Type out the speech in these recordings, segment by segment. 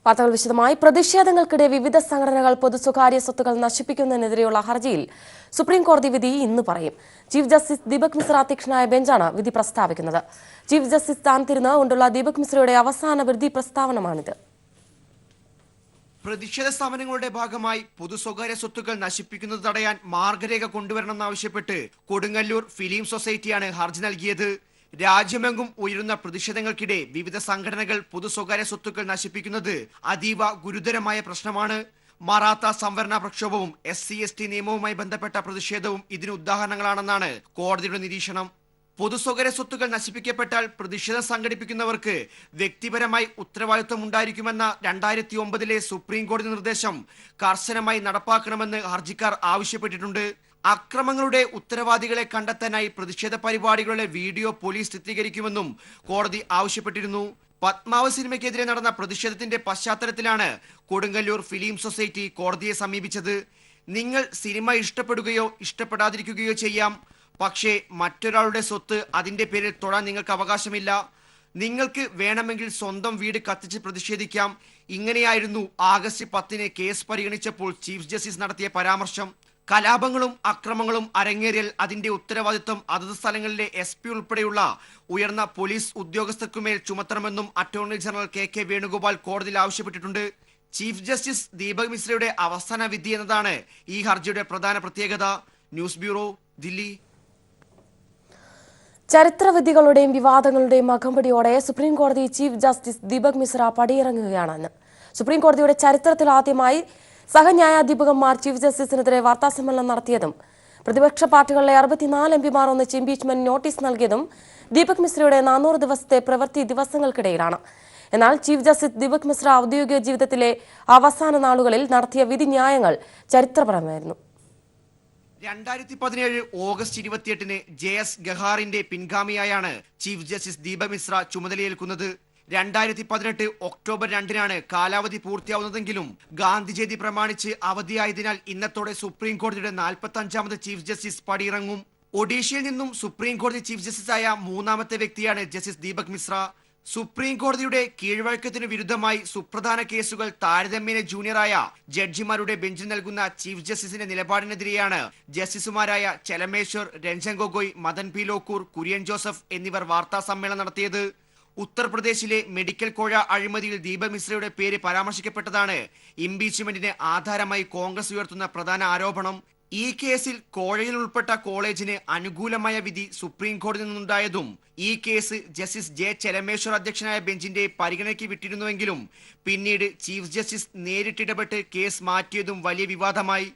വാർത്തകൾ വിശദമായി. പ്രതിഷേധങ്ങൾക്കിടെ വിവിധ സംഘടനകൾ പൊതുസ്വകാര്യ സ്വത്തുക്കൾ നശിപ്പിക്കുന്നതിനെതിരെയുള്ള ഹർജിയിൽ സുപ്രീം കോടതി വിധി ഇന്ന് പറയും. ചീഫ് ജസ്റ്റിസ് ദീപക് മിശ്ര അധ്യക്ഷനായ ബെഞ്ചാണ് വിധി പ്രസ്താവിക്കുന്നത്. ചീഫ് ജസ്റ്റിസ് സ്ഥാനത്തിരുന്ന് കൊണ്ടുള്ള ദീപക് മിശ്രയുടെ അവസാന വിധി പ്രസ്താവനമാണിത്. പ്രതിഷേധ സ്ഥാപനങ്ങളുടെ ഭാഗമായി പൊതു സ്വകാര്യ സ്വത്തുക്കൾ നശിപ്പിക്കുന്നത് തടയാൻ മാർഗരേഖ കൊണ്ടുവരണമെന്നാവശ്യപ്പെട്ട് കൊടുങ്ങല്ലൂർ ഫിലിം സൊസൈറ്റിയാണ് ഹർജി നൽകിയത്. രാജ്യമെങ്ങും ഉയരുന്ന പ്രതിഷേധങ്ങൾക്കിടെ വിവിധ സംഘടനകൾ പൊതു സ്വകാര്യ സ്വത്തുക്കൾ നശിപ്പിക്കുന്നത് അതീവ ഗുരുതരമായ പ്രശ്നമാണ്. മറാത്ത സംവരണ പ്രക്ഷോഭവും SC/ST നിയമവുമായി ബന്ധപ്പെട്ട പ്രതിഷേധവും ഇതിന് ഉദാഹരണങ്ങളാണെന്നാണ് കോടതിയുടെ നിരീക്ഷണം. പൊതു സ്വകാര്യ സ്വത്തുക്കൾ നശിപ്പിക്കപ്പെട്ടാൽ പ്രതിഷേധം സംഘടിപ്പിക്കുന്നവർക്ക് വ്യക്തിപരമായി ഉത്തരവാദിത്വം ഉണ്ടായിരിക്കുമെന്ന 2009 സുപ്രീം കോടതി നിർദ്ദേശം കർശനമായി നടപ്പാക്കണമെന്ന് ഹർജിക്കാർ ആവശ്യപ്പെട്ടിട്ടുണ്ട്. അക്രമങ്ങളുടെ ഉത്തരവാദികളെ കണ്ടെത്താനായി പ്രതിഷേധ പരിപാടികളുടെ വീഡിയോ പോലീസ് ചിത്രീകരിക്കുമെന്നും കോടതി ആവശ്യപ്പെട്ടിരുന്നു. പത്മാവത് സിനിമയ്ക്കെതിരെ നടന്ന പ്രതിഷേധത്തിന്റെ പശ്ചാത്തലത്തിലാണ് കൊടുങ്ങല്ലൂർ ഫിലിം സൊസൈറ്റി കോടതിയെ സമീപിച്ചത്. നിങ്ങൾ സിനിമ ഇഷ്ടപ്പെടുകയോ ഇഷ്ടപ്പെടാതിരിക്കുകയോ ചെയ്യാം, പക്ഷേ മറ്റൊരാളുടെ സ്വത്ത് അതിന്റെ പേരിൽ തൊടാൻ നിങ്ങൾക്ക് അവകാശമില്ല. നിങ്ങൾക്ക് വേണമെങ്കിൽ സ്വന്തം വീട് കത്തിച്ച് പ്രതിഷേധിക്കാം. ഇങ്ങനെയായിരുന്നു ആഗസ്റ്റ് 10 കേസ് പരിഗണിച്ചപ്പോൾ ചീഫ് ജസ്റ്റിസ് നടത്തിയ പരാമർശം. കലാപങ്ങളും അക്രമങ്ങളും അരങ്ങേറിയാൽ അതിന്റെ ഉത്തരവാദിത്വം അതത് സ്ഥലങ്ങളിലെ SP ഉൾപ്പെടെയുള്ള ഉയർന്ന പോലീസ് ഉദ്യോഗസ്ഥർക്കുമേൽ ചുമത്തണമെന്നും അറ്റോർണി ജനറൽ KK വേണുഗോപാൽ കോടതിയിൽ ആവശ്യപ്പെട്ടിട്ടുണ്ട്. ചീഫ് ജസ്റ്റിസ് ദീപക് മിശ്രയുടെ അവസാന വിധി എന്നതാണ് ഈ ഹർജിയുടെ പ്രധാന പ്രത്യേകത. News bureau, Delhi. ചരിത്രവിധികളുടെയും വിവാദങ്ങളുടെയും അകമ്പടിയോടെ സുപ്രീം കോടതി ചീഫ് ജസ്റ്റിസ് ദീപക് മിശ്ര പടിയിറങ്ങുകയാണെന്ന്. സുപ്രീം കോടതിയുടെ ചരിത്രത്തിൽ ആദ്യമായി സഹന്യായാധിപകന്മാർ ചീഫ് ജസ്റ്റിസിനെതിരെ വാർത്താസമ്മേളനം നടത്തിയതും പ്രതിപക്ഷ പാർട്ടികളിലെ 64 MPമാർ ഒന്നിച്ച് ഇംപീച്ച്മെന്റ് നോട്ടീസ് നൽകിയതും ദീപക് മിശ്രയുടെ 400 ദിവസത്തെ പ്രവൃത്തി ദിവസങ്ങൾക്കിടയിലാണ്. എന്നാൽ ചീഫ് ജസ്റ്റിസ് ദീപക് മിശ്ര ഔദ്യോഗിക ജീവിതത്തിലെ അവസാന നാളുകളിൽ നടത്തിയ വിധിന്യായങ്ങൾ ചരിത്രപരമായിരുന്നു. 2017 ഓഗസ്റ്റ് 28 JS ഗഹാറിന്റെ പിൻഗാമിയായാണ് ചീഫ് ജസ്റ്റിസ് ദീപക് മിശ്ര ചുമതലയേൽക്കുന്നത്. 2018 ഒക്ടോബർ 2 കാലാവധി പൂർത്തിയാവുന്നതെങ്കിലും ഗാന്ധി ജയന്തി പ്രമാണിച്ച് അവധിയായതിനാൽ ഇന്നത്തോടെ സുപ്രീം കോടതിയുടെ 45ാമത് ചീഫ് ജസ്റ്റിസ് പടിയിറങ്ങും. ഒഡീഷയിൽ നിന്നും സുപ്രീം കോടതി ചീഫ് ജസ്റ്റിസായ 3ാമത്തെ വ്യക്തിയാണ് ജസ്റ്റിസ് ദീപക് മിശ്ര. സുപ്രീം കോടതിയുടെ കീഴ്വഴക്കത്തിന് വിരുദ്ധമായി സുപ്രധാന കേസുകൾ താരതമ്യേന ജൂനിയറായ ജഡ്ജിമാരുടെ ബെഞ്ചിൽ നൽകുന്ന ചീഫ് ജസ്റ്റിസിന്റെ നിലപാടിനെതിരെയാണ് ജസ്റ്റിസുമാരായ ചെലമേശ്വർ, രഞ്ജൻ ഗൊഗോയ്, മദൻ P ലോക്കൂർ, കുര്യൻ ജോസഫ് എന്നിവർ വാർത്താ സമ്മേളനം നടത്തിയത്. ഉത്തർപ്രദേശിലെ മെഡിക്കൽ കോഴ അഴിമതിയിൽ ദീപക് മിശ്രയുടെ പേര് പരാമർശിക്കപ്പെട്ടതാണ് ഇംപീച്ച്മെന്റിന് ആധാരമായി കോൺഗ്രസ് ഉയർത്തുന്ന പ്രധാന ആരോപണം. ഈ കേസിൽ കോഴയിൽ ഉൾപ്പെട്ട കോളേജിന് അനുകൂലമായ വിധി സുപ്രീം കോടതിയിൽ നിന്നുണ്ടായതും ഈ കേസ് ജസ്റ്റിസ് J ചെലമേശ്വർ അധ്യക്ഷനായ ബെഞ്ചിന്റെ പരിഗണനയ്ക്ക് വിട്ടിരുന്നുവെങ്കിലും പിന്നീട് ചീഫ് ജസ്റ്റിസ് നേരിട്ടിടപെട്ട് കേസ് മാറ്റിയതും വലിയ വിവാദമായി.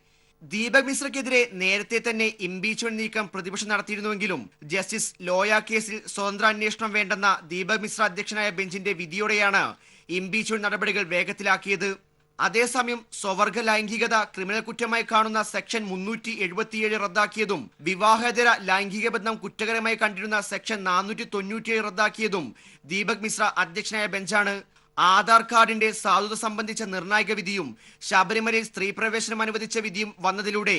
ദീപക് മിശ്രയ്ക്കെതിരെ നേരത്തെ തന്നെ ഇംപീച്ച്മെന്റ് നീക്കം പ്രതിപക്ഷം നടത്തിയിരുന്നുവെങ്കിലും ജസ്റ്റിസ് ലോയ കേസിൽ സ്വതന്ത്ര അന്വേഷണം വേണ്ടെന്ന ദീപക് മിശ്ര അധ്യക്ഷനായ ബെഞ്ചിന്റെ വിധിയോടെയാണ് ഇംപീച്ച്മെന്റ് നടപടികൾ വേഗത്തിലാക്കിയത്. അതേസമയം സ്വവർഗ ലൈംഗികത ക്രിമിനൽ കുറ്റമായി കാണുന്ന സെക്ഷൻ 377 റദ്ദാക്കിയതും വിവാഹേതര ലൈംഗിക ബന്ധം കുറ്റകരമായി കണ്ടിരുന്ന സെക്ഷൻ 497 റദ്ദാക്കിയതും ദീപക് മിശ്ര അധ്യക്ഷനായ ബെഞ്ചാണ്. ആധാർ കാർഡിന്റെ സാധുത സംബന്ധിച്ച നിർണായക വിധിയും ശബരിമലയിൽ സ്ത്രീ പ്രവേശനം അനുവദിച്ച വിധിയും വന്നതിലൂടെ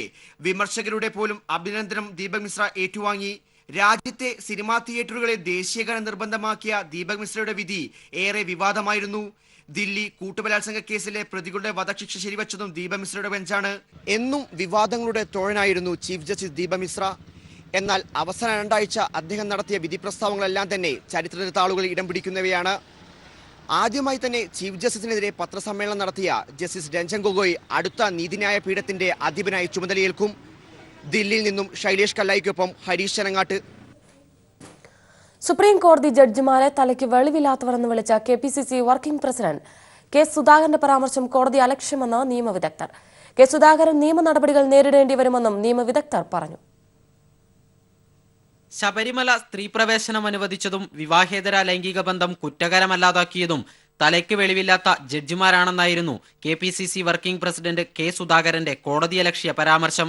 വിമർശകരുടെ പോലും അഭിനന്ദനം ദീപക് മിശ്ര ഏറ്റുവാങ്ങി. രാജ്യത്തെ സിനിമാ തിയേറ്ററുകളെ ദേശീയഗാനം നിർബന്ധമാക്കിയ ദീപക് മിശ്രയുടെ വിധി ഏറെ വിവാദമായിരുന്നു. ദില്ലി കൂട്ടുബലാത്സംഗ കേസിലെ പ്രതികളുടെ വധശിക്ഷ ശരിവച്ചതും ദീപക് മിശ്രയുടെ ബെഞ്ചാണ്. എന്നും വിവാദങ്ങളുടെ തോഴനായിരുന്നു ചീഫ് ജസ്റ്റിസ് ദീപക് മിശ്ര. എന്നാൽ അവസാന 2 ആഴ്ച അദ്ദേഹം നടത്തിയ വിധി പ്രസ്താവങ്ങളെല്ലാം തന്നെ ചരിത്ര താളുകളിൽ ഇടം പിടിക്കുന്നവയാണ്. ആദ്യമായി തന്നെ ചീഫ് ജസ്റ്റിസിനെതിരെ പത്രസമ്മേളനം നടത്തിയ ജസ്റ്റിസ് രഞ്ജൻ ഗൊഗോയ് അടുത്ത നീതിന്യായ പീഠത്തിന്റെ അധിപനായി ചുമതലയേൽക്കും. ദില്ലിയിൽ നിന്നും ശൈലേഷ് കല്ലായിക്കൊപ്പം ഹരീഷ് ചനങ്ങാട്ട്. സുപ്രീം കോടതി ജഡ്ജിമാരെ തലയ്ക്ക് വെളിവില്ലാത്തവരെന്ന് വിളിച്ച KPCC വർക്കിംഗ് പ്രസിഡന്റ് K സുധാകരന്റെ പരാമർശം കോടതി അലക്ഷ്യമെന്ന് നിയമവിദഗ്ധർ. K സുധാകരൻ നിയമ നടപടികൾ നേരിടേണ്ടി വരുമെന്നും നിയമവിദഗ്ധർ പറഞ്ഞു. ശബരിമല സ്ത്രീ പ്രവേശനം അനുവദിച്ചതും വിവാഹേതര ലൈംഗിക ബന്ധം കുറ്റകരമല്ലാതാക്കിയതും തലയ്ക്ക് വെളിവില്ലാത്ത ജഡ്ജിമാരാണെന്നായിരുന്നു KPCC വർക്കിംഗ് പ്രസിഡന്റ് K സുധാകരന്റെ കോടതിയലക്ഷ്യ പരാമർശം.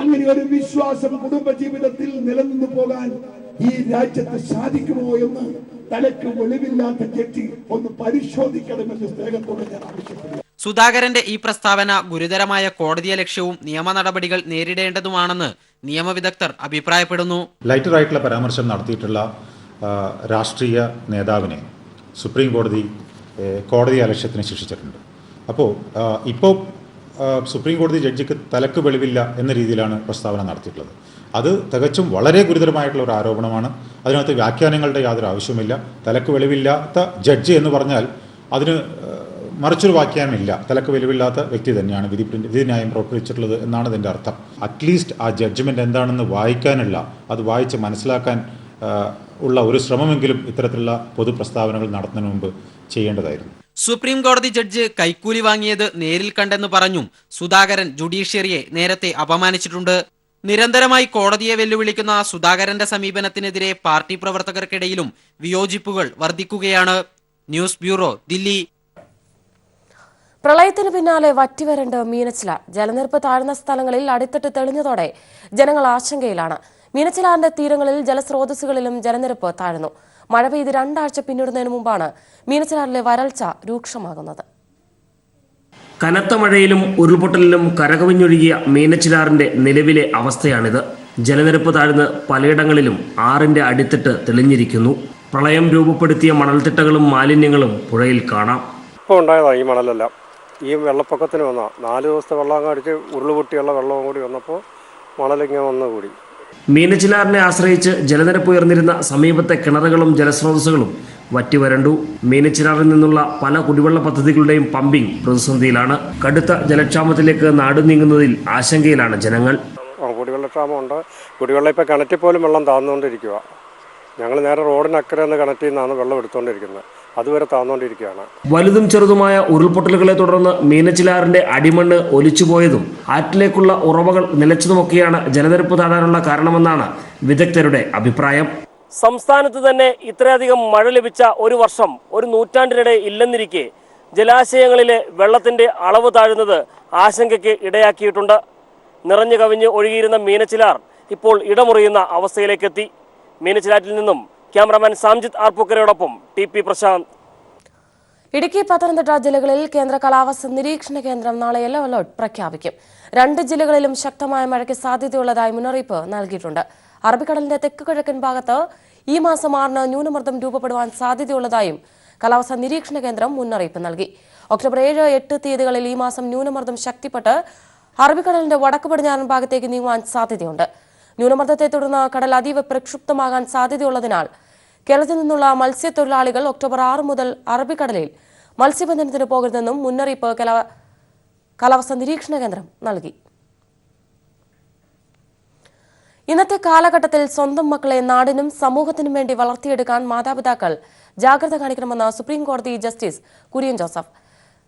അങ്ങനെ ഒരു വിശ്വാസം കുടുംബജീവിതത്തിൽ നിലനിന്നു പോകാൻ ഈ രാജ്യത്ത് സാധിക്കുമോ എന്ന് തലയ്ക്ക് വെളിവില്ലാത്ത ജഡ്ജി ഒന്ന് പരിശോധിക്കണമെന്ന് സ്നേഹത്തോടെ ഞാൻ ആവശ്യപ്പെടുന്നു. സുധാകരന്റെ ഈ പ്രസ്താവന ഗുരുതരമായ കോടതിയലക്ഷ്യവും നിയമ നടപടികൾ നേരിടേണ്ടതുമാണെന്ന് നിയമവിദഗ്ധർ അഭിപ്രായപ്പെടുന്നു. ലൈറ്ററായിട്ടുള്ള പരാമർശം നടത്തിയിട്ടുള്ള രാഷ്ട്രീയ നേതാവിനെ സുപ്രീം കോടതി അലക്ഷ്യത്തിന് ശിക്ഷിച്ചിട്ടുണ്ട്. അപ്പോൾ ഇപ്പോൾ സുപ്രീം കോടതി ജഡ്ജിക്ക് തലക്ക് വെളിവില്ല എന്ന രീതിയിലാണ് പ്രസ്താവന നടത്തിയിട്ടുള്ളത്. അത് തികച്ചും വളരെ ഗുരുതരമായിട്ടുള്ള ഒരു ആരോപണമാണ്. അതിനകത്ത് വ്യാഖ്യാനങ്ങളുടെ യാതൊരു ആവശ്യമില്ല. തലക്ക് വെളിവില്ലാത്ത ജഡ്ജി എന്ന് പറഞ്ഞാൽ അതിന് മറിച്ചൊരു വ്യാഖ്യാനമില്ല. തലക്ക് വെളിവില്ലാത്ത വ്യക്തി തന്നെയാണ് വിധിന്യായം പുറപ്പെടുവിച്ചിട്ടുള്ളത് എന്നാണ് ഇതിൻ്റെ അർത്ഥം. അറ്റ്ലീസ്റ്റ് ആ ജഡ്ജ്മെൻറ്റ് എന്താണെന്ന് വായിക്കാനുള്ള, അത് വായിച്ച് മനസ്സിലാക്കാൻ ഉള്ള ഒരു ശ്രമമെങ്കിലും ഇത്തരത്തിലുള്ള പൊതുപ്രസ്താവനകൾ നടത്തുന്നതിന് മുമ്പ് ചെയ്യേണ്ടതായിരുന്നു. സുപ്രീം കോടതി ജഡ്ജ് കൈക്കൂലി വാങ്ങിയത് നേരിൽ കണ്ടെന്ന് പറഞ്ഞും സുധാകരൻ ജുഡീഷ്യറിയെ നേരത്തെ അപമാനിച്ചിട്ടുണ്ട്. നിരന്തരമായി കോടതിയെ വെല്ലുവിളിക്കുന്ന സുധാകരന്റെ സമീപനത്തിനെതിരെ പാർട്ടി പ്രവർത്തകർക്കിടയിലും വിയോജിപ്പുകൾ വർദ്ധിക്കുകയാണ്. News bureau, Delhi. പ്രളയത്തിന് പിന്നാലെ വറ്റിവരണ്ട് മീനച്ചിലാർ. ജലനിരപ്പ് താഴ്ന്ന സ്ഥലങ്ങളിൽ അടിത്തട്ട് തെളിഞ്ഞതോടെ ജനങ്ങൾ ആശങ്കയിലാണ്. മീനച്ചിലാറിന്റെ തീരങ്ങളിൽ ജലസ്രോതസ്സുകളിലും ജലനിരപ്പ് താഴ്ന്നു. മഴ പെയ്ത് 2 ആഴ്ച പിന്നിടുന്നതിന് മുമ്പാണ് മീനച്ചിലാറിലെ വരൾച്ച രൂക്ഷമാകുന്നത്. കനത്ത മഴയിലും ഉരുൾപൊട്ടലിലും കരകവിഞ്ഞൊഴുകിയ മീനച്ചിലാറിന്റെ നിലവിലെ അവസ്ഥയാണിത്. ജലനിരപ്പ് താഴ്ന്ന് പലയിടങ്ങളിലും ആറിന്റെ അടിത്തട്ട് തെളിഞ്ഞിരിക്കുന്നു. പ്രളയം രൂപപ്പെടുത്തിയ മണൽത്തിട്ടകളും മാലിന്യങ്ങളും പുഴയിൽ കാണാം. ഇപ്പോൾ ഉണ്ടായതാണ് ഈ മണലെല്ലാം. ഈ വെള്ളപ്പൊക്കത്തിന് വന്ന 4 ദിവസത്തെ വെള്ളം അങ്ങ് അടിച്ച് ഉരുളുപൊട്ടിയുള്ള വെള്ളവും കൂടി വന്നപ്പോൾ മണലിങ്ങനെ വന്നുകൂടി. മീനച്ചിലാറിനെ ആശ്രയിച്ച് ജലനിരപ്പ് ഉയർന്നിരുന്ന സമീപത്തെ കിണറുകളും ജലസ്രോതസ്സുകളും വറ്റിവരണ്ടു. മീനച്ചിലാറിൽ നിന്നുള്ള പല കുടിവെള്ള പദ്ധതികളുടെയും പമ്പിംഗ് പ്രതിസന്ധിയിലാണ്. കടുത്ത ജലക്ഷാമത്തിലേക്ക് നാട് നീങ്ങുന്നതിൽ ആശങ്കയിലാണ് ജനങ്ങൾ. കുടിവെള്ളക്ഷാമമുണ്ട്. കുടിവെള്ളം ഇപ്പോൾ കിണറ്റിൽ പോലും വെള്ളം താഴ്ന്നുകൊണ്ടിരിക്കുക. ഞങ്ങൾ നേരെ റോഡിനക്കരെ നിന്ന് കിണറ്റിൽ നിന്നാണ് വെള്ളം എടുത്തുകൊണ്ടിരിക്കുന്നത്. അതുവരെ താഴ്ന്നുകൊണ്ടിരിക്കുകയാണ്. വലുതും ചെറുതുമായ ഉരുൾപൊട്ടലുകളെ തുടർന്ന് മീനച്ചിലാറിന്റെ അടിമണ്ണ് ഒലിച്ചുപോയതും ആറ്റിലേക്കുള്ള ഉറവകൾ നിലച്ചതുമൊക്കെയാണ് ജലനിരപ്പ് താഴാനുള്ള കാരണമെന്നാണ് വിദഗ്ധരുടെ അഭിപ്രായം. സംസ്ഥാനത്ത് തന്നെ ഇത്രയധികം മഴ ലഭിച്ച ഒരു വർഷം ഒരു നൂറ്റാണ്ടിനിടെ ഇല്ലെന്നിരിക്കെ ജലാശയങ്ങളിലെ വെള്ളത്തിന്റെ അളവ് താഴുന്നത് ആശങ്കയ്ക്ക് ഇടയാക്കിയിട്ടുണ്ട്. നിറഞ്ഞു കവിഞ്ഞ് ഒഴുകിയിരുന്ന മീനച്ചിലാർ ഇപ്പോൾ ഇടമുറിയുന്ന അവസ്ഥയിലേക്കെത്തി. മീനച്ചിലാറ്റിൽ നിന്നും ക്യാമറാമാൻ സാംജിത് ആർപ്പൂക്കരയോടൊപ്പം TP പ്രശാന്ത്. ഇടുക്കി, പത്തനംതിട്ട ജില്ലകളിൽ കേന്ദ്ര കാലാവസ്ഥ നിരീക്ഷണ കേന്ദ്രം നാളെ യെല്ലോ അലർട്ട് പ്രഖ്യാപിക്കും. 2 ജില്ലകളിലും ശക്തമായ മഴയ്ക്ക് സാധ്യതയുള്ളതായി മുന്നറിയിപ്പ് നൽകിയിട്ടുണ്ട്. അറബിക്കടലിന്റെ തെക്ക് കിഴക്കൻ ഭാഗത്ത് ഈ മാസം 6-ന് ന്യൂനമർദ്ദം രൂപപ്പെടുവാൻ സാധ്യതയുള്ളതായും കാലാവസ്ഥാ നിരീക്ഷണ കേന്ദ്രം മുന്നറിയിപ്പ് നൽകി. ഒക്ടോബർ 7, 8 തീയതികളിൽ ഈ മാസം ന്യൂനമർദ്ദം ശക്തിപ്പെട്ട് അറബിക്കടലിന്റെ വടക്ക് പടിഞ്ഞാറൻ ഭാഗത്തേക്ക് നീങ്ങുവാൻ സാധ്യതയുണ്ട്. ന്യൂനമർദ്ദത്തെ തുടർന്ന് കടൽ അതീവ പ്രക്ഷുബ്ധമാകാൻ സാധ്യതയുള്ളതിനാൽ കേരളത്തിൽ നിന്നുള്ള മത്സ്യത്തൊഴിലാളികൾ ഒക്ടോബർ 6 മുതൽ അറബിക്കടലിൽ മത്സ്യബന്ധനത്തിന് പോകരുതെന്നും മുന്നറിയിപ്പ് കാലാവസ്ഥാ നിരീക്ഷണ കേന്ദ്രം നൽകി. ഇന്നത്തെ കാലഘട്ടത്തിൽ സ്വന്തം മക്കളെ നാടിനും സമൂഹത്തിനും വേണ്ടി വളർത്തിയെടുക്കാൻ മാതാപിതാക്കൾ ജാഗ്രത കാണിക്കണമെന്ന് സുപ്രീം കോടതി ജസ്റ്റിസ് കുര്യൻ ജോസഫ്.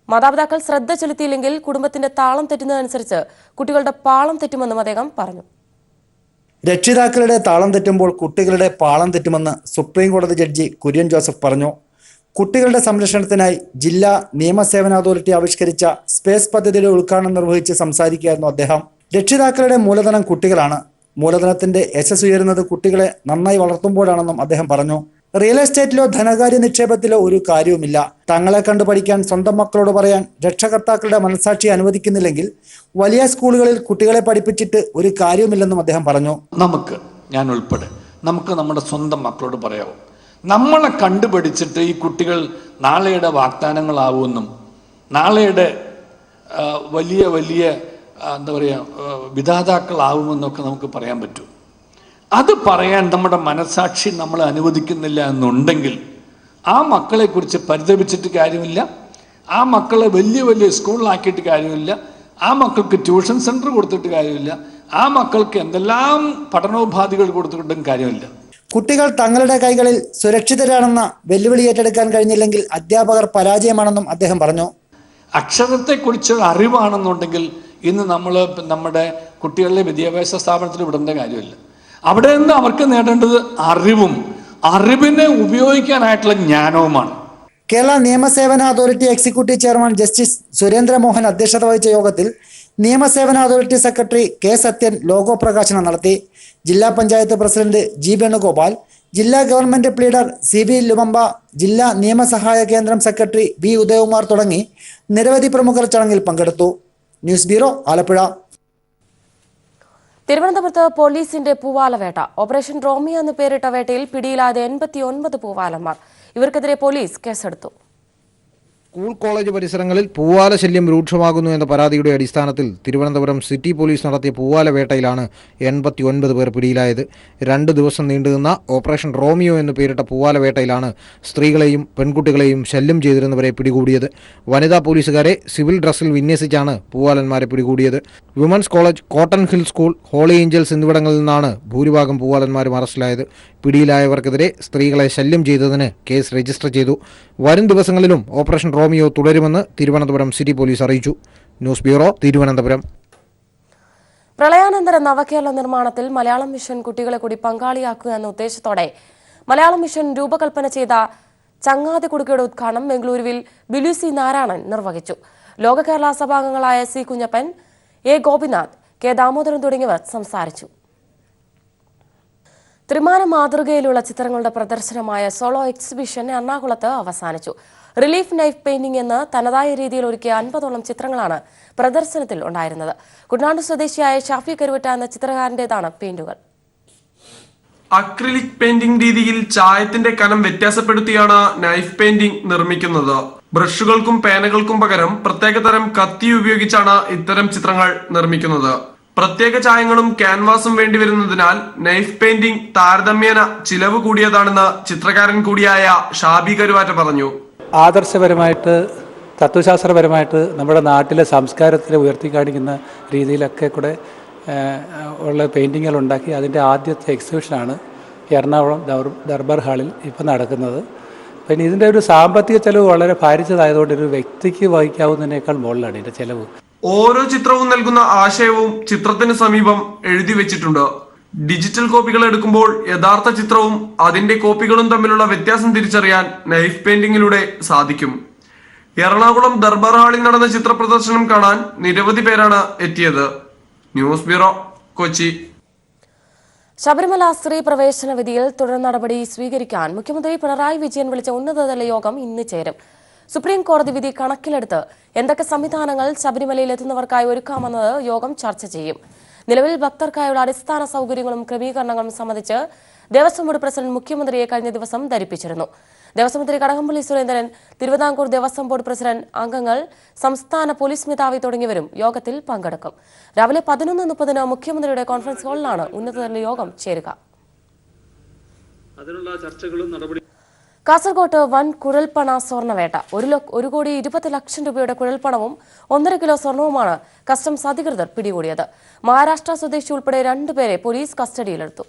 മാതാപിതാക്കൾ ശ്രദ്ധ ചെലുത്തിയില്ലെങ്കിൽ കുടുംബത്തിന്റെ താളം തെറ്റുന്നതനുസരിച്ച് കുട്ടികളുടെ പാളം തെറ്റുമെന്നും അദ്ദേഹം പറഞ്ഞു. രക്ഷിതാക്കളുടെ താളം തെറ്റുമ്പോൾ കുട്ടികളുടെ പാളം തെറ്റുമെന്ന് സുപ്രീം കോടതി ജഡ്ജി കുര്യൻ ജോസഫ് പറഞ്ഞു. കുട്ടികളുടെ സംരക്ഷണത്തിനായി ജില്ലാ നിയമസേവന അതോറിറ്റി ആവിഷ്കരിച്ച സ്പേസ് പദ്ധതിയുടെ ഉദ്ഘാടനം നിർവഹിച്ച് സംസാരിക്കുകയായിരുന്നു അദ്ദേഹം. രക്ഷിതാക്കളുടെ മൂലധനം കുട്ടികളാണ്. മൂലധനത്തിന്റെ യശസ് ഉയരുന്നത് കുട്ടികളെ നന്നായി വളർത്തുമ്പോഴാണെന്നും അദ്ദേഹം പറഞ്ഞു. റിയൽ എസ്റ്റേറ്റിലോ ധനകാര്യ നിക്ഷേപത്തിലോ ഒരു കാര്യവുമില്ല. തങ്ങളെ കണ്ടു പഠിക്കാൻ സ്വന്തം മക്കളോട് പറയാൻ രക്ഷകർത്താക്കളുടെ മനസാക്ഷി അനുവദിക്കുന്നില്ലെങ്കിൽ വലിയ സ്കൂളുകളിൽ കുട്ടികളെ പഠിപ്പിച്ചിട്ട് ഒരു കാര്യവുമില്ലെന്നും അദ്ദേഹം പറഞ്ഞു. ഞാൻ ഉൾപ്പെടെ നമ്മുടെ സ്വന്തം മക്കളോട് പറയാവും, നമ്മളെ കണ്ടുപഠിച്ചിട്ട് ഈ കുട്ടികൾ നാളെയുടെ വാഗ്ദാനങ്ങളാവുമെന്നും നാളെയുടെ വലിയ വലിയ എന്താ പറയുക വിധാതാക്കളാവുമെന്നൊക്കെ നമുക്ക് പറയാൻ പറ്റും. അത് പറയാൻ നമ്മുടെ മനസാക്ഷി നമ്മളെ അനുവദിക്കുന്നില്ല എന്നുണ്ടെങ്കിൽ ആ മക്കളെക്കുറിച്ച് പരിതപിച്ചിട്ട് കാര്യമില്ല, ആ മക്കളെ വലിയ വലിയ സ്കൂളിലാക്കിയിട്ട് കാര്യമില്ല, ആ മക്കൾക്ക് ട്യൂഷൻ സെൻറ്റർ കൊടുത്തിട്ട് കാര്യമില്ല, ആ മക്കൾക്ക് എന്തെല്ലാം പഠനോപാധികൾ കൊടുത്തിട്ടും കാര്യമില്ല. കുട്ടികൾ തങ്ങളുടെ കൈകളിൽ സുരക്ഷിതരാണെന്ന വെല്ലുവിളി ഏറ്റെടുക്കാൻ കഴിഞ്ഞില്ലെങ്കിൽ അധ്യാപകർ പരാജയമാണെന്നും അദ്ദേഹം പറഞ്ഞു. അക്ഷരത്തെക്കുറിച്ച് അറിവാണെന്നുണ്ടെങ്കിൽ ഇന്ന് നമ്മൾ നമ്മുടെ കുട്ടികളുടെ വിദ്യാഭ്യാസ സ്ഥാപനത്തിൽ വിടേണ്ട കാര്യമില്ല. അവിടെ നിന്ന് അവർക്ക് നേടേണ്ടത് അറിവും അറിവിനെ ഉപയോഗിക്കാനായിട്ടുള്ള ജ്ഞാനവുമാണ്. കേരള നിയമസേവന authority executive chairman justice Surendramohan അധ്യക്ഷത വഹിച്ച യോഗത്തിൽ നിയമസേവന authority secretary K Sathyan logo പ്രകാശനം നടത്തി. ജില്ലാ പഞ്ചായത്ത് പ്രസിഡന്റ് ജി വേണുഗോപാൽ, ജില്ലാ ഗവൺമെന്റ് പ്ലീഡർ CB ലുമമ്പ, ജില്ലാ നിയമസഹായ കേന്ദ്രം സെക്രട്ടറി B ഉദയകുമാർ തുടങ്ങി നിരവധി പ്രമുഖർ ചടങ്ങിൽ പങ്കെടുത്തു. News bureau, Alappuzha. തിരുവനന്തപുരത്ത് പോലീസിന്റെ പൂവാലവേട്ട. ഓപ്പറേഷൻ റോമിയോ എന്ന് പേരിട്ട വേട്ടയിൽ പിടിയിലായത് 89 പൂവാലന്മാർ. ഇവർക്കെതിരെ പോലീസ് കേസെടുത്തു. സ്കൂൾ കോളേജ് പരിസരങ്ങളിൽ പൂവാല ശല്യം രൂക്ഷമാകുന്നു എന്ന പരാതിയുടെ അടിസ്ഥാനത്തിൽ തിരുവനന്തപുരം സിറ്റി പോലീസ് നടത്തിയ പൂവാല വേട്ടയിലാണ് 89 പേർ പിടിയിലായത്. 2 ദിവസം നീണ്ടുനിന്ന ഓപ്പറേഷൻ റോമിയോ എന്ന് പേരിട്ട പൂവാല വേട്ടയിലാണ് സ്ത്രീകളെയും പെൺകുട്ടികളെയും ശല്യം ചെയ്തിരുന്നവരെ പിടികൂടിയത്. വനിതാ പോലീസുകാരെ സിവിൽ ഡ്രസ്സിൽ വിന്യസിച്ചാണ് പൂവാലന്മാരെ പിടികൂടിയത്. Women's college, cotton hill school, holy angels എന്നിവിടങ്ങളിൽ നിന്നാണ് ഭൂരിഭാഗം പൂവാലന്മാരും അറസ്റ്റിലായത്. പിടിയിലായവർക്കെതിരെ സ്ത്രീകളെ ശല്യം ചെയ്തതിന് കേസ് രജിസ്റ്റർ ചെയ്തു. വരും ദിവസങ്ങളിലും ഓപ്പറേഷൻ റോമിയോ തുടരുമെന്ന് തിരുവനന്തപുരം സിറ്റി പോലീസ് അറിയിച്ചു. News bureau, Thiruvananthapuram. പ്രളയാനന്തര നവകേരള നിർമ്മാണത്തിൽ മലയാളം മിഷൻ കുട്ടികളെ കൂടി പങ്കാളിയാക്കുക എന്ന ഉദ്ദേശത്തോടെ മലയാളം മിഷൻ രൂപകൽപ്പന ചെയ്ത ചങ്ങാതി കുടുക്കയുടെ ഉദ്ഘാടനം ബംഗളൂരുവിൽ ബിലു സി നാരായണൻ നിർവഹിച്ചു. ലോക കേരള സഭാംഗങ്ങളായ C Kunjappan, A Gopinath, K Damodaran തുടങ്ങിയവർ സംസാരിച്ചു. ത്രിമാന മാതൃകയിലുള്ള ചിത്രങ്ങളുടെ പ്രദർശനമായ സോളോ എക്സിബിഷൻ എറണാകുളത്ത് അവസാനിച്ചു. റിലീഫ് നൈഫ് പെയിന്റിംഗ് എന്ന് തനതായ രീതിയിൽ ഒരുക്കിയ 50ഓളം ചിത്രങ്ങളാണ് പ്രദർശനത്തിൽ ഉണ്ടായിരുന്നത്. കുട്ടനാട് സ്വദേശിയായ ഷാഫി കരുവറ്റ എന്ന ചിത്രകാരന്റേതാണ് പെയിന്റുകൾ. അക്രിലിക് പെയിന്റിംഗ് രീതിയിൽ ചായത്തിന്റെ കനം വ്യത്യാസപ്പെടുത്തിയാണ് നൈഫ് പെയിന്റിംഗ് നിർമ്മിക്കുന്നത്. ബ്രഷുകൾക്കും പേനകൾക്കും പകരം പ്രത്യേകതരം കത്തി ഉപയോഗിച്ചാണ് ഇത്തരം ചിത്രങ്ങൾ നിർമ്മിക്കുന്നത്. പ്രത്യേക ചായങ്ങളും ക്യാൻവാസും വേണ്ടിവരുന്നതിനാൽ നൈഫ് പെയിന്റിംഗ് താരതമ്യേന ചിലവ് കൂടിയതാണെന്ന് ചിത്രകാരൻ കൂടിയായ ഷാബി കരുവാറ്റ പറഞ്ഞു. ആദർശപരമായിട്ട്, തത്വശാസ്ത്രപരമായിട്ട് നമ്മുടെ നാട്ടിലെ സംസ്കാരത്തെ ഉയർത്തിക്കാണിക്കുന്ന രീതിയിലൊക്കെ കൂടെ ഉള്ള പെയിൻറ്റിങ്ങുകൾ ഉണ്ടാക്കി അതിൻ്റെ ആദ്യത്തെ എക്സിബിഷനാണ് എറണാകുളം ദർബാർ ഹാളിൽ ഇപ്പോൾ നടക്കുന്നത്. പിന്നെ ഇതിൻ്റെ ഒരു സാമ്പത്തിക ചെലവ് വളരെ ഭാരിച്ചതായതുകൊണ്ട് ഒരു വ്യക്തിക്ക് വഹിക്കാവുന്നതിനേക്കാൾ മുകളിലാണ് ഇതിൻ്റെ ചെലവ്. ഓരോ ചിത്രവും നൽകുന്ന ആശയവും ചിത്രത്തിന് സമീപം എഴുതി വെച്ചിട്ടുണ്ട്. ഡിജിറ്റൽ കോപ്പികൾ എടുക്കുമ്പോൾ യഥാർത്ഥ ചിത്രവും അതിന്റെ കോപ്പികളും തമ്മിലുള്ള വ്യത്യാസം തിരിച്ചറിയാൻ നൈഫ് പെയിന്റിങ്ങിലൂടെ സാധിക്കും. എറണാകുളം ദർബാർ ഹാളിൽ നടന്ന ചിത്ര പ്രദർശനം കാണാൻ നിരവധി പേരാണ് എത്തിയത്. News bureau, Kochi. ശബരിമല സ്ത്രീ പ്രവേശന വിധിയിൽ തുടർ നടപടി സ്വീകരിക്കാൻ മുഖ്യമന്ത്രി പിണറായി വിജയൻ വിളിച്ച ഉന്നതതല യോഗം ഇന്ന് ചേരും. സുപ്രീം കോടതി വിധി കണക്കിലെടുത്ത് എന്തൊക്കെ സംവിധാനങ്ങൾ ശബരിമലയിൽ എത്തുന്നവർക്കായി ഒരുക്കാമെന്നത് യോഗം ചർച്ച ചെയ്യും. നിലവിൽ ഭക്തർക്കായുള്ള അടിസ്ഥാന സൗകര്യങ്ങളും ക്രമീകരണങ്ങളും സംബന്ധിച്ച് ദേവസ്വം ബോർഡ് പ്രസിഡന്റ് മുഖ്യമന്ത്രിയെ കഴിഞ്ഞ ദിവസം ധരിപ്പിച്ചിരുന്നു. ദേവസ്വം മന്ത്രി കടകംപള്ളി സുരേന്ദ്രൻ, തിരുവിതാംകൂർ ദേവസ്വം ബോർഡ് പ്രസിഡന്റ് അംഗങ്ങൾ, സംസ്ഥാന പോലീസ് മേധാവി തുടങ്ങിയവരും യോഗത്തിൽ പങ്കെടുക്കും. രാവിലെ 11:30 മുഖ്യമന്ത്രിയുടെ കോൺഫറൻസ് ഹാളിലാണ് ഉന്നതതല യോഗം ചേരുക. കാസർകോട്ട് വൻ കുഴൽപ്പണ സ്വർണ്ണവേട്ട. 1,20,00,000 രൂപയുടെ കുഴൽപ്പണവും 1.5 കിലോ സ്വർണവുമാണ് കസ്റ്റംസ് അധികൃതർ പിടികൂടിയത്. മഹാരാഷ്ട്ര സ്വദേശി ഉൾപ്പെടെ 2 പേരെ പോലീസ് കസ്റ്റഡിയിലെടുത്തു.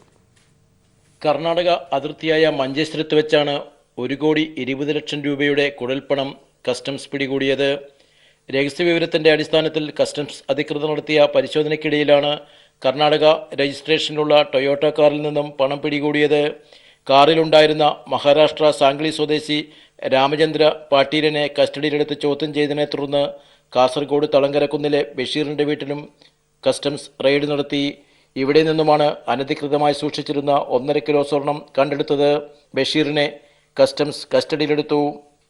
കർണാടക അതിർത്തിയായ മഞ്ചേശ്വരത്ത് വെച്ചാണ് 1,20,00,000 രൂപയുടെ കുഴൽപ്പണം കസ്റ്റംസ് പിടികൂടിയത്. രഹസ്യവിവരത്തിന്റെ അടിസ്ഥാനത്തിൽ കസ്റ്റംസ് അധികൃതർ നടത്തിയ പരിശോധനയ്ക്കിടയിലാണ് കർണാടക രജിസ്ട്രേഷനിലുള്ള ടൊയോട്ട കാറിൽ നിന്നും പണം പിടികൂടിയത്. കാറിലുണ്ടായിരുന്ന മഹാരാഷ്ട്ര സാംഗ്ലി സ്വദേശി രാമചന്ദ്ര പാട്ടീലിനെ കസ്റ്റഡിയിലെടുത്ത് ചോദ്യം ചെയ്തതിനെ തുടർന്ന് കാസർഗോഡ് തളങ്കരക്കുന്നിലെ ബഷീറിന്റെ വീട്ടിലും കസ്റ്റംസ് റെയ്ഡ് നടത്തി. ഇവിടെ നിന്നുമാണ് അനധികൃതമായി സൂക്ഷിച്ചിരുന്ന 1.5 കിലോ സ്വർണം കണ്ടെടുത്തത്. ബഷീറിനെ കസ്റ്റംസ് കസ്റ്റഡിയിലെടുത്തു.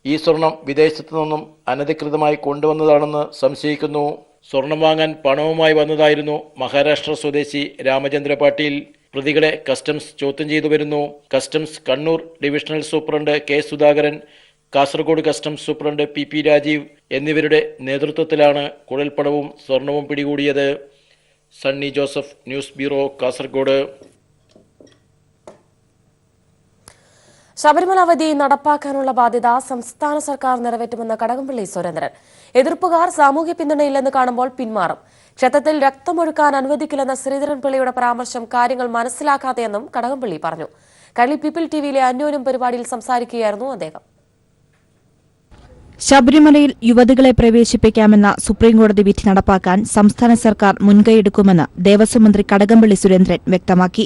ഈ സ്വർണം വിദേശത്തു നിന്നും അനധികൃതമായി കൊണ്ടുവന്നതാണെന്ന് സംശയിക്കുന്നു. സ്വർണം വാങ്ങാൻ പണവുമായി വന്നതായിരുന്നു മഹാരാഷ്ട്ര സ്വദേശി രാമചന്ദ്ര പാട്ടീൽ. പ്രതികളെ കസ്റ്റംസ് ചോദ്യം ചെയ്തു വരുന്നു. Customs Kannur divisional superintendent K Sudhakaran, Kasaragod customs superintendent P Rajeev എന്നിവരുടെ നേതൃത്വത്തിലാണ് കുഴൽപ്പണവും സ്വർണവും പിടികൂടിയത്. Sunny Joseph, news bureau, Kasaragod. ശബരിമല വിധി നടപ്പാക്കാനുള്ള ബാധ്യത സംസ്ഥാന സർക്കാർ നിറവേറ്റുമെന്ന് കടകംപള്ളി സുരേന്ദ്രൻ. എതിർപ്പുകാർ സാമൂഹ്യ പിന്തുണയില്ലെന്ന് കാണുമ്പോൾ പിന്മാറും. ക്ഷേത്രത്തിൽ രക്തമൊഴുക്കാൻ അനുവദിക്കില്ലെന്ന ശ്രീധരൻപിള്ളയുടെ പരാമർശം കാര്യങ്ങൾ മനസ്സിലാക്കാതെയെന്നും കടകംപള്ളി പറഞ്ഞു. കള്ളി പീപ്പിൾ ടിവിയിലെ അന്യോന്യം പരിപാടിയിൽ സംസാരിക്കുകയായിരുന്നു അദ്ദേഹം. ശബരിമലയിൽ യുവതികളെ പ്രവേശിപ്പിക്കാമെന്ന സുപ്രീംകോടതി വിധി നടപ്പാക്കാൻ സംസ്ഥാന സർക്കാർ മുൻകൈയെടുക്കുമെന്ന് ദേവസ്വം മന്ത്രി കടകംപള്ളി സുരേന്ദ്രൻ വ്യക്തമാക്കി.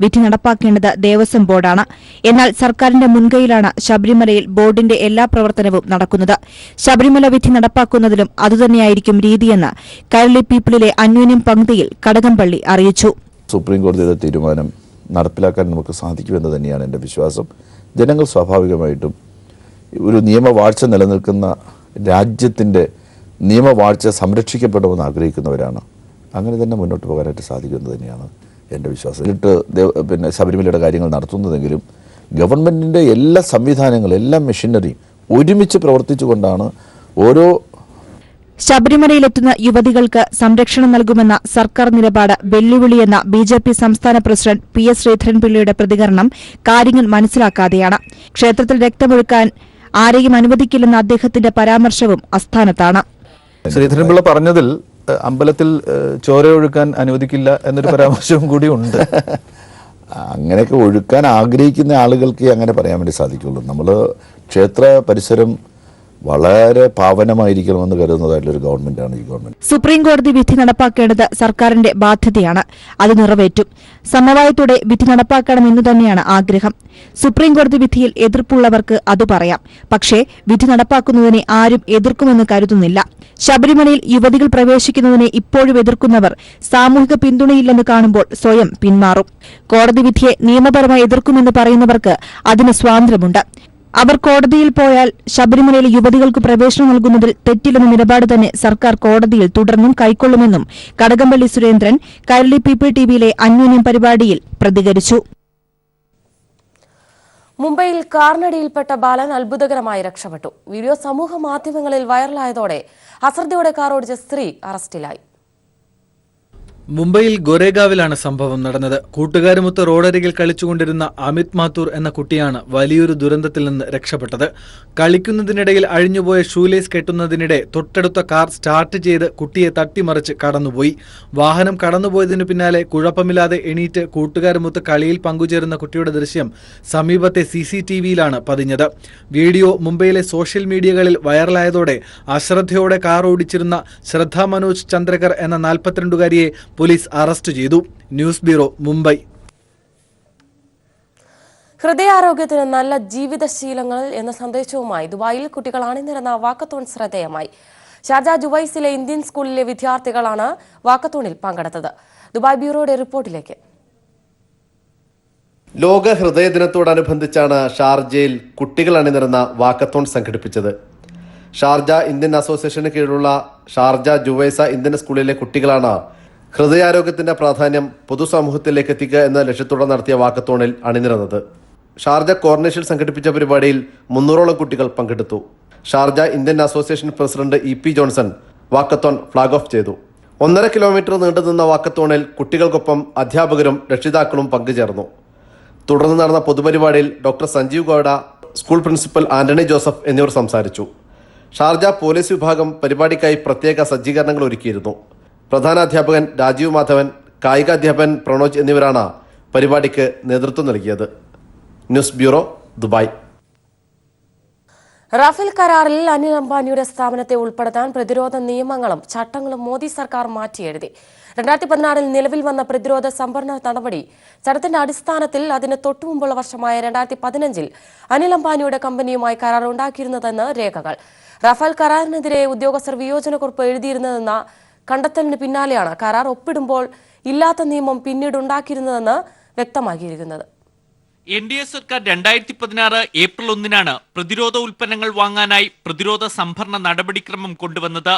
വിധി നടപ്പാക്കേണ്ടത് ദേവസ്വം ബോർഡാണ്. എന്നാൽ സർക്കാരിന്റെ മുൻകൈയിലാണ് ശബരിമലയിൽ ബോർഡിന്റെ എല്ലാ പ്രവർത്തനവും നടക്കുന്നത്. ശബരിമല വിധി നടപ്പാക്കുന്നതിലും അതുതന്നെയായിരിക്കും രീതിയെന്ന് കൈരളി പീപ്പിളിലെ അന്യോന്യം പങ്ക്തിയിൽ കടകംപള്ളി അറിയിച്ചു. സുപ്രീംകോടതിയുടെ തീരുമാനം നടപ്പിലാക്കാൻ നമുക്ക് സാധിക്കുമെന്ന് തന്നെയാണ് എൻ്റെ വിശ്വാസം. ജനങ്ങൾ സ്വാഭാവികമായിട്ടും ഒരു നിയമവാഴ്ച നിലനിൽക്കുന്ന രാജ്യത്തിൻ്റെ നിയമവാഴ്ച സംരക്ഷിക്കപ്പെടുമെന്ന് ആഗ്രഹിക്കുന്നവരാണ്. അങ്ങനെ തന്നെ മുന്നോട്ട് പോകാനായിട്ട് സാധിക്കുമെന്ന് തന്നെയാണ് എൻ്റെ വിശ്വാസം. പിന്നെ ശബരിമലയുടെ കാര്യങ്ങൾ നടത്തുന്നതെങ്കിലും ഗവൺമെൻറ്റിൻ്റെ എല്ലാ സംവിധാനങ്ങളും എല്ലാ മെഷീനറിയും ഒരുമിച്ച് പ്രവർത്തിച്ചുകൊണ്ടാണ് ഓരോ ശബരിമലയിലെത്തുന്ന യുവതികൾക്ക് സംരക്ഷണം നൽകുമെന്ന സർക്കാർ നിലപാട് വെല്ലുവിളിയെന്ന ബിജെപി സംസ്ഥാന പ്രസിഡന്റ് PS ശ്രീധരൻപിള്ളയുടെ പ്രതികരണം കാര്യങ്ങൾ മനസ്സിലാക്കാതെയാണ്. ക്ഷേത്രത്തിൽ രക്തമൊഴുക്കാൻ ആരെയും അനുവദിക്കില്ലെന്ന അദ്ദേഹത്തിന്റെ പരാമർശവും അസ്ഥാനത്താണ്. ശ്രീധരൻപിള്ള പറഞ്ഞതിൽ അമ്പലത്തിൽ ചോരയൊഴുക്കാൻ അനുവദിക്കില്ല എന്നൊരു പരാമർശവും കൂടി ഉണ്ട്. അങ്ങനെയൊക്കെ ഒഴുക്കാൻ ആഗ്രഹിക്കുന്ന ആളുകൾക്ക് അങ്ങനെ പറയാൻ വേണ്ടി സാധിക്കുള്ളൂ. നമ്മൾ ക്ഷേത്ര പരിസരം വളരെ പാവനമായിരിക്കണമെന്ന് കരുതുന്നതായിട്ടുള്ളൊരു ഗവൺമെന്റാണ് ഈ ഗവൺമെന്റ്. സുപ്രീം കോടതി വിധി നടപ്പാക്കേണ്ടത് സർക്കാരിന്റെ ബാധ്യതയാണ്. അത് നിറവേറ്റും. സമവായത്തോടെ വിധി നടപ്പാക്കണമെന്നു തന്നെയാണ് ആഗ്രഹം. സുപ്രീം കോടതി വിധിയിൽ എതിർപ്പുള്ളവർക്ക് അത് പറയാം. പക്ഷേ വിധി നടപ്പാക്കുന്നതിനെ ആരും എതിർക്കുമെന്ന് കരുതുന്നില്ല. ശബരിമലയിൽ യുവതികൾ പ്രവേശിക്കുന്നതിനെ ഇപ്പോഴും എതിർക്കുന്നവർ സാമൂഹിക പിന്തുണയില്ലെന്ന് കാണുമ്പോൾ സ്വയം പിന്മാറും. കോടതി വിധിയെ നിയമപരമായി എതിർക്കുമെന്ന് പറയുന്നവർക്ക് അതിന് സ്വാതന്ത്ര്യമുണ്ട്. അവർ കോടതിയിൽ പോയാൽ ശബരിമലയിലെ യുവതികൾക്ക് പ്രവേശനം നൽകുന്നതിൽ തെറ്റില്ലെന്ന നിലപാട് തന്നെ സർക്കാർ കോടതിയിൽ തുടർന്നും കൈക്കൊള്ളുമെന്നും കടകംപള്ളി സുരേന്ദ്രൻ കൈരളി പീപ്പിൾ ടിവിയിലെ അന്യോന്യം പരിപാടിയിൽ പ്രതികരിച്ചു. മുംബൈയിൽ കാറിനടിയിൽപ്പെട്ട ബാലൻ അത്ഭുതകരമായി രക്ഷപ്പെട്ടു. വീഡിയോ സമൂഹ മാധ്യമങ്ങളിൽ വൈറലായതോടെ അശ്രദ്ധയോടെ കാർ ഓടിച്ച സ്ത്രീ അറസ്റ്റിലായി. മുംബൈയിൽ ഗോരേഗാവിലാണ് സംഭവം നടന്നത്. കൂട്ടുകാരുമൊത്ത് റോഡരികിൽ കളിച്ചുകൊണ്ടിരുന്ന അമിത് മാത്തൂർ എന്ന കുട്ടിയാണ് വലിയൊരു ദുരന്തത്തിൽ നിന്ന് രക്ഷപ്പെട്ടത്. കളിക്കുന്നതിനിടയിൽ അഴിഞ്ഞുപോയ ഷൂലേസ് കെട്ടുന്നതിനിടെ തൊട്ടടുത്ത കാർ സ്റ്റാർട്ട് ചെയ്ത് കുട്ടിയെ തട്ടിമറിച്ച് കടന്നുപോയി. വാഹനം കടന്നുപോയതിനു പിന്നാലെ കുഴപ്പമില്ലാതെ എണീറ്റ് കൂട്ടുകാരുമൊത്ത് കളിയിൽ പങ്കുചേരുന്ന കുട്ടിയുടെ ദൃശ്യം സമീപത്തെ CCTVയിലാണ് പതിഞ്ഞത്. വീഡിയോ മുംബൈയിലെ സോഷ്യൽ മീഡിയകളിൽ വൈറലായതോടെ അശ്രദ്ധയോടെ കാർ ഓടിച്ചിരുന്ന ശ്രദ്ധ മനോജ് ചന്ദ്രകർ എന്ന 42-കാരിയെ പോലീസ് അറസ്റ്റ് ചെയ്തു. News bureau, Mumbai. ഹൃദയാരോഗ്യത്തിന് നല്ല ജീവിതശീലങ്ങൾ എന്ന സന്ദേശവുമായി ദുബായിൽ കുട്ടികൾ അണിനിരന്ന വാക്കത്തോൺ ശ്രദ്ധേയമായി. ഷാർജ ജുവൈസിലെ ഇന്ത്യൻ സ്കൂളിലെ വിദ്യാർത്ഥികളാണ് വാക്കത്തോണിൽ പങ്കെടുത്തത്. ദുബായ് ബ്യൂറോയുടെ റിപ്പോർട്ടിലേക്ക്. ലോക ഹൃദയ ദിനത്തോടനുബന്ധിച്ചാണ് ഷാർജയിൽ കുട്ടികൾ അണിനിരന്ന വാക്കത്തോൺ സംഘടിപ്പിച്ചത്. ഷാർജ ഇന്ത്യൻ അസോസിയേഷന് കീഴിലുള്ള ഷാർജ ജുവൈസ ഇന്ത്യൻ സ്കൂളിലെ കുട്ടികളാണ് ഹൃദയാരോഗ്യത്തിന്റെ പ്രാധാന്യം പൊതുസമൂഹത്തിലേക്ക് എത്തിക്കുക എന്ന ലക്ഷ്യത്തോടെ നടത്തിയ വാക്കത്തോണിൽ അണിനിരന്നത്. ഷാർജ കോർണിഷിൽ സംഘടിപ്പിച്ച പരിപാടിയിൽ 300ഓളം കുട്ടികൾ പങ്കെടുത്തു. Sharjah Indian association president EP Johnson walkathon flag off ചെയ്തു. 1.5 കിലോമീറ്റർ നീണ്ടുനിന്ന വാക്കത്തോണിൽ കുട്ടികൾക്കൊപ്പം അധ്യാപകരും രക്ഷിതാക്കളും പങ്കുചേർന്നു. തുടർന്ന് നടന്ന പൊതുപരിപാടിയിൽ doctor Sanjeev Gowda, school principal Antony Joseph എന്നിവർ സംസാരിച്ചു. ഷാർജ പോലീസ് വിഭാഗം പരിപാടിക്കായി പ്രത്യേക സജ്ജീകരണങ്ങൾ ഒരുക്കിയിരുന്നു. പ്രധാനാധ്യാപകൻ രാജീവ് മാധവൻ, കായികാധ്യാപകൻ പ്രണോജ് എന്നിവരാണ് പരിപാടിക്ക് നേതൃത്വം നൽകിയത്. News bureau, Dubai. റാഫേൽ കരാറിൽ അനിൽ അംബാനിയുടെ സ്ഥാപനത്തെ ഉൾപ്പെടുത്താൻ പ്രതിരോധ നിയമങ്ങളും ചട്ടങ്ങളും മോദി സർക്കാർ മാറ്റിയെഴുതി. 2016 നിലവിൽ വന്ന പ്രതിരോധ സംഭരണ നടപടി ചട്ടത്തിന്റെ അടിസ്ഥാനത്തിൽ അതിന് തൊട്ടുമുമ്പുള്ള വർഷമായ 2015 അനിൽ അംബാനിയുടെ കമ്പനിയുമായി കരാർ ഉണ്ടാക്കിയിരുന്നതെന്ന് രേഖകൾ. റാഫേൽ കരാറിനെതിരെ ഉദ്യോഗസ്ഥർ വിയോജനക്കുറിപ്പ് എഴുതിയിരുന്നതെന്ന കണ്ടെത്തലിന് പിന്നാലെയാണ് കരാർ ഒപ്പിടുമ്പോൾ ഇല്ലാത്ത നിയമം പിന്നീട് ഉണ്ടാക്കിയിരുന്നതെന്ന് വ്യക്തമാക്കിയിരിക്കുന്നത്. NDA സർക്കാർ 2016 ഏപ്രിൽ 1 പ്രതിരോധ ഉൽപ്പന്നങ്ങൾ വാങ്ങാനായി പ്രതിരോധ സംഭരണ നടപടിക്രമം കൊണ്ടുവന്നത്.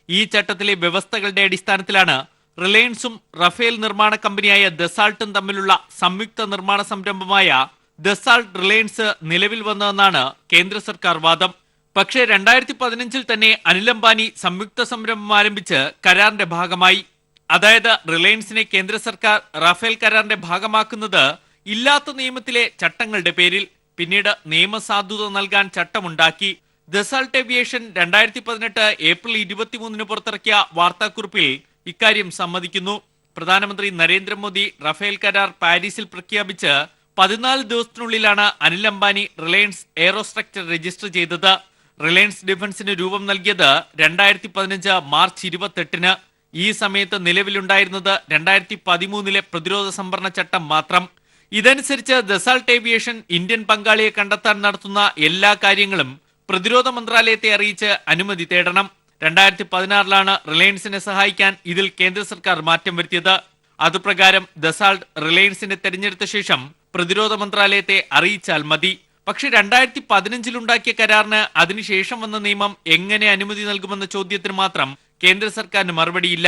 ഈ ചട്ടത്തിലെ വ്യവസ്ഥകളുടെ അടിസ്ഥാനത്തിലാണ് റിലയൻസും റഫേൽ നിർമ്മാണ കമ്പനിയായ ദസാൾട്ടും തമ്മിലുള്ള സംയുക്ത നിർമ്മാണ സംരംഭമായ ദസാൾട്ട് റിലയൻസ് നിലവിൽ വന്നതെന്നാണ് കേന്ദ്ര സർക്കാർ വാദം. പക്ഷേ 2015 തന്നെ അനിൽ അംബാനി സംയുക്ത സംരംഭം ആരംഭിച്ച് കരാറിന്റെ ഭാഗമായി. അതായത് റിലയൻസിനെ കേന്ദ്ര സർക്കാർ റാഫേൽ കരാറിന്റെ ഭാഗമാക്കുന്നത് ഇല്ലാത്ത നിയമത്തിലെ ചട്ടങ്ങളുടെ പേരിൽ. പിന്നീട് നിയമസാധുത നൽകാൻ ചട്ടമുണ്ടാക്കി. ദസാൾട്ട് ഏവിയേഷൻ 2018 ഏപ്രിൽ 23 പുറത്തിറക്കിയ വാർത്താക്കുറിപ്പിൽ ഇക്കാര്യം സമ്മതിക്കുന്നു. പ്രധാനമന്ത്രി നരേന്ദ്രമോദി റഫേൽ കരാർ പാരീസിൽ പ്രഖ്യാപിച്ച് 14 ദിവസത്തിനുള്ളിലാണ് അനിൽ അംബാനി റിലയൻസ് എയറോസ്ട്രക്ചർ രജിസ്റ്റർ ചെയ്തത്. റിലയൻസ് ഡിഫൻസിന് രൂപം നൽകിയത് 2015 മാർച്ച് 28. ഈ സമയത്ത് നിലവിലുണ്ടായിരുന്നത് 2013 പ്രതിരോധ സംഭരണ ചട്ടം മാത്രം. ഇതനുസരിച്ച് ദസാൾട്ട് ഏവിയേഷൻ ഇന്ത്യൻ പങ്കാളിയെ കണ്ടെത്താൻ നടത്തുന്ന എല്ലാ കാര്യങ്ങളും പ്രതിരോധ മന്ത്രാലയത്തെ അറിയിച്ച് അനുമതി തേടണം. 2016 റിലയൻസിനെ സഹായിക്കാൻ ഇതിൽ കേന്ദ്ര സർക്കാർ മാറ്റം വരുത്തിയത്. അതുപ്രകാരം ദസാൾട്ട് റിലയൻസിനെ തെരഞ്ഞെടുത്ത ശേഷം പ്രതിരോധ മന്ത്രാലയത്തെ അറിയിച്ചാൽ മതി. പക്ഷെ 2015 ഉണ്ടാക്കിയ കരാറിന് അതിനുശേഷം വന്ന നിയമം എങ്ങനെ അനുമതി നൽകുമെന്ന ചോദ്യത്തിന് മാത്രം കേന്ദ്ര സർക്കാരിന് മറുപടിയില്ല.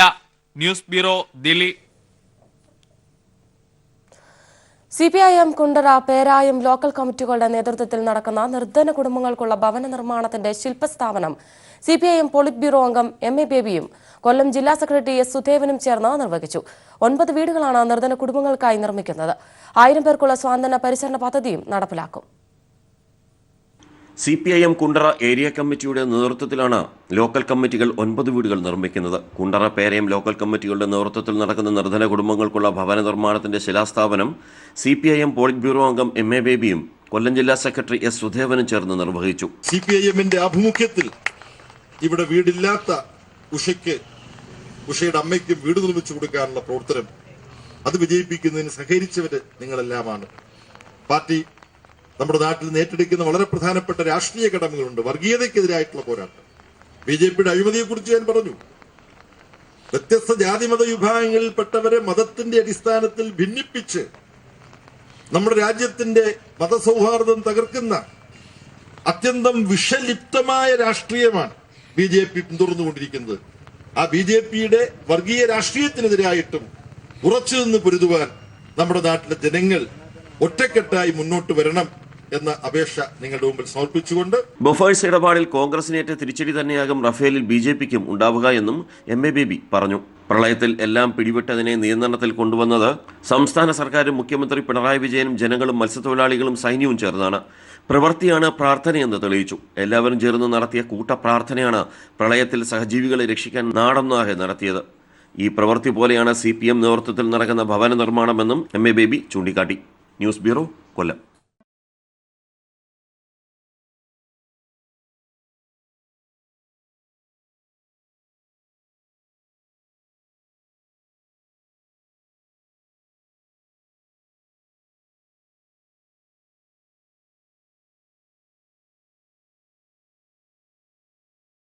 News bureau, Delhi. CPIM Kundara Perayam local കമ്മിറ്റികളുടെ നേതൃത്വത്തിൽ നടക്കുന്ന നിർധന കുടുംബങ്ങൾക്കുള്ള ഭവന നിർമ്മാണത്തിന്റെ ശില്പസ്ഥാപനം CPIM പോളിറ്റ് ബ്യൂറോ അംഗം MA ബേബിയും കൊല്ലം ജില്ലാ സെക്രട്ടറി S സുധേവനും ചേർന്ന് നിർവഹിച്ചു. 9 വീടുകളാണ് നിർധന കുടുംബങ്ങൾക്കായി നിർമ്മിക്കുന്നത്. 1000 പേർക്കുള്ള സ്വാതന്ത്ര്യ പരിസരണ പദ്ധതിയും നടപ്പിലാക്കും. CPIM കുണ്ടറ ഏരിയ കമ്മിറ്റിയുടെ നേതൃത്വത്തിലാണ് ലോക്കൽ കമ്മിറ്റികൾ 9 വീടുകൾ നിർമ്മിക്കുന്നത്. കുണ്ടറ പേരയം ലോക്കൽ കമ്മിറ്റികളുടെ നേതൃത്വത്തിൽ നടക്കുന്ന നിർധന കുടുംബങ്ങൾക്കുള്ള ഭവന നിർമ്മാണത്തിന്റെ ശിലാസ്ഥാപനം CPIM പോളിറ്റ് ബ്യൂറോ അംഗം MA ബേബിയും കൊല്ലം ജില്ലാ സെക്രട്ടറി S സുധേവനും ചേർന്ന് നിർവഹിച്ചു. CPIMന്റെ ആഭിമുഖ്യത്തിൽ ഇവിടെ വീടില്ലാത്ത ഉഷയുടെ അമ്മയ്ക്കും വീട് നിർമ്മിച്ചു കൊടുക്കാനുള്ള പ്രവർത്തനം അത് വിജയിപ്പിക്കുന്നതിന് സഹകരിച്ചവര് നിങ്ങളെല്ലാമാണ്. പാർട്ടി നമ്മുടെ നാട്ടിൽ ഏറ്റെടുക്കുന്ന വളരെ പ്രധാനപ്പെട്ട രാഷ്ട്രീയ കടമകളുണ്ട്. വർഗീയതയ്ക്കെതിരായിട്ടുള്ള പോരാട്ടം. BJPയുടെ അഴിമതിയെക്കുറിച്ച് ഞാൻ പറഞ്ഞു. വ്യത്യസ്ത ജാതിമത വിഭാഗങ്ങളിൽപ്പെട്ടവരെ മതത്തിന്റെ അടിസ്ഥാനത്തിൽ ഭിന്നിപ്പിച്ച് നമ്മുടെ രാജ്യത്തിന്റെ മതസൗഹാർദ്ദം തകർക്കുന്ന അത്യന്തം വിഷലിപ്തമായ രാഷ്ട്രീയമാണ് BJP പിന്തുടർന്നുകൊണ്ടിരിക്കുന്നത്. ആ BJPയുടെ വർഗീയ രാഷ്ട്രീയത്തിനെതിരായിട്ടും ഉറച്ചു നിന്ന് പൊരുതുവാൻ നമ്മുടെ നാട്ടിലെ ജനങ്ങൾ ഒറ്റക്കെട്ടായി മുന്നോട്ട് വരണം എന്ന അപേക്ഷ നിങ്ങളുടെ മുമ്പിൽ സമർപ്പിച്ചുകൊണ്ട് ബൊഫേഴ്സ് ഇടപാടിൽ കോൺഗ്രസിനേറ്റ തിരിച്ചടി തന്നെയാകും റഫേലിൽ BJPക്കും ഉണ്ടാവുക എന്നും MA ബേബി പറഞ്ഞു. പ്രളയത്തിൽ എല്ലാം പിടിവിട്ടതിനെ നിയന്ത്രണത്തിൽ കൊണ്ടുവന്നത് സംസ്ഥാന സർക്കാരും മുഖ്യമന്ത്രി പിണറായി വിജയനും ജനങ്ങളും മത്സ്യത്തൊഴിലാളികളും സൈന്യവും ചേർന്നാണ്. പ്രവൃത്തിയാണ് പ്രാർത്ഥനയെന്ന് തെളിയിച്ചു. എല്ലാവരും ചേർന്ന് നടത്തിയ കൂട്ടപ്രാർത്ഥനയാണ് പ്രളയത്തിൽ സഹജീവികളെ രക്ഷിക്കാൻ നാടൊന്നാകെ നടത്തിയത്. ഈ പ്രവൃത്തി പോലെയാണ് CPM നേതൃത്വത്തിൽ നടക്കുന്ന ഭവന നിർമ്മാണമെന്നും MA ബേബി ചൂണ്ടിക്കാട്ടി. ന്യൂസ് ബ്യൂറോ, കൊല്ലം.